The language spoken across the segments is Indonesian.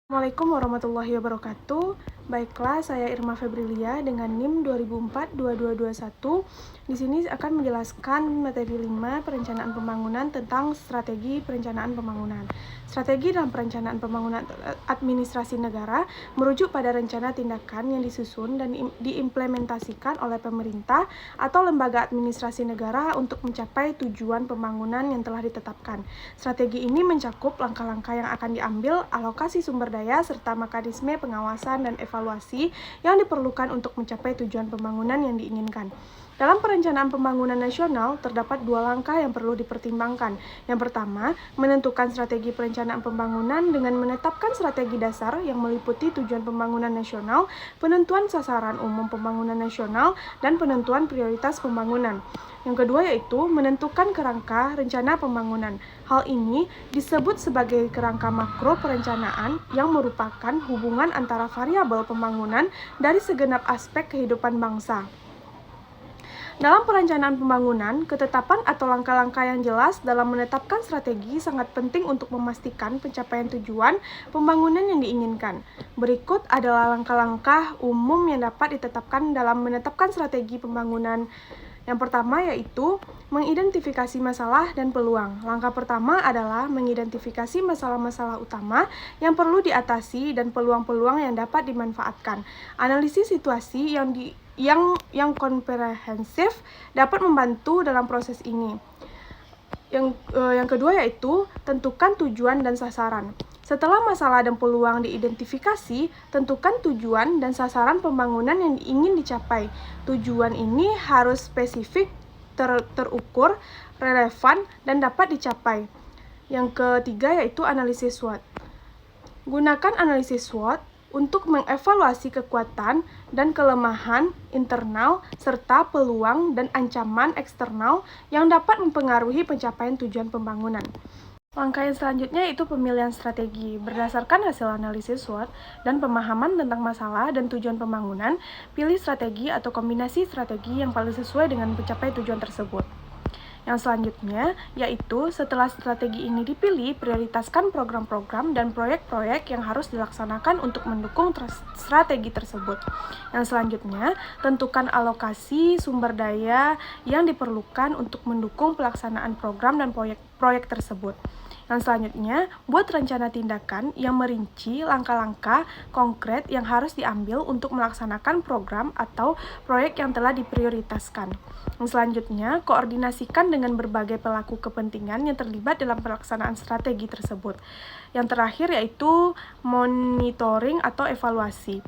Assalamualaikum warahmatullahi wabarakatuh. Baiklah, saya Irma Febrilia dengan NIM 2004-2221. Di sini akan menjelaskan materi 5 perencanaan pembangunan tentang strategi perencanaan pembangunan. Strategi dalam perencanaan pembangunan administrasi negara merujuk pada rencana tindakan yang disusun dan diimplementasikan oleh pemerintah atau lembaga administrasi negara untuk mencapai tujuan pembangunan yang telah ditetapkan. Strategi ini mencakup langkah-langkah yang akan diambil, alokasi sumber daya, serta mekanisme pengawasan dan evaluasi yang diperlukan untuk mencapai tujuan pembangunan yang diinginkan. Dalam perencanaan pembangunan nasional, terdapat dua langkah yang perlu dipertimbangkan. Yang pertama, menentukan strategi perencanaan pembangunan dengan menetapkan strategi dasar yang meliputi tujuan pembangunan nasional, penentuan sasaran umum pembangunan nasional, dan penentuan prioritas pembangunan. Yang kedua yaitu menentukan kerangka rencana pembangunan. Hal ini disebut sebagai kerangka makro perencanaan yang merupakan hubungan antara variabel pembangunan dari segenap aspek kehidupan bangsa. Dalam perencanaan pembangunan, ketetapan atau langkah-langkah yang jelas dalam menetapkan strategi sangat penting untuk memastikan pencapaian tujuan pembangunan yang diinginkan. Berikut adalah langkah-langkah umum yang dapat ditetapkan dalam menetapkan strategi pembangunan. Yang pertama yaitu mengidentifikasi masalah dan peluang. Langkah pertama adalah mengidentifikasi masalah-masalah utama yang perlu diatasi dan peluang-peluang yang dapat dimanfaatkan. Analisis situasi yang komprehensif dapat membantu dalam proses ini. Yang kedua yaitu tentukan tujuan dan sasaran. Setelah masalah dan peluang diidentifikasi, tentukan tujuan dan sasaran pembangunan yang ingin dicapai. Tujuan ini harus spesifik, terukur, relevan, dan dapat dicapai. Yang ketiga yaitu analisis SWOT. Gunakan analisis SWOT untuk mengevaluasi kekuatan dan kelemahan internal serta peluang dan ancaman eksternal yang dapat mempengaruhi pencapaian tujuan pembangunan. Langkah yang selanjutnya yaitu pemilihan strategi. Berdasarkan hasil analisis SWOT dan pemahaman tentang masalah dan tujuan pembangunan, pilih strategi atau kombinasi strategi yang paling sesuai dengan mencapai tujuan tersebut. Yang selanjutnya yaitu setelah strategi ini dipilih, prioritaskan program-program dan proyek-proyek yang harus dilaksanakan untuk mendukung strategi tersebut. Yang selanjutnya, tentukan alokasi sumber daya yang diperlukan untuk mendukung pelaksanaan program dan proyek tersebut. Yang selanjutnya, buat rencana tindakan yang merinci langkah-langkah konkret yang harus diambil untuk melaksanakan program atau proyek yang telah diprioritaskan. Yang selanjutnya, koordinasikan dengan berbagai pelaku kepentingan yang terlibat dalam pelaksanaan strategi tersebut. Yang terakhir yaitu monitoring atau evaluasi.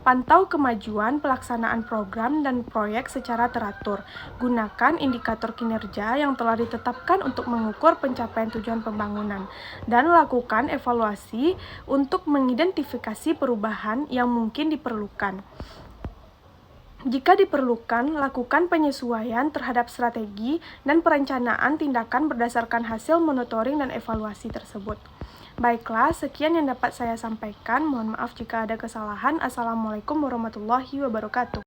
Pantau kemajuan pelaksanaan program dan proyek secara teratur. Gunakan indikator kinerja yang telah ditetapkan untuk mengukur pencapaian tujuan pembangunan. Dan lakukan evaluasi untuk mengidentifikasi perubahan yang mungkin diperlukan. Jika diperlukan, lakukan penyesuaian terhadap strategi dan perencanaan tindakan berdasarkan hasil monitoring dan evaluasi tersebut. Baiklah, sekian yang dapat saya sampaikan. Mohon maaf jika ada kesalahan. Assalamualaikum warahmatullahi wabarakatuh.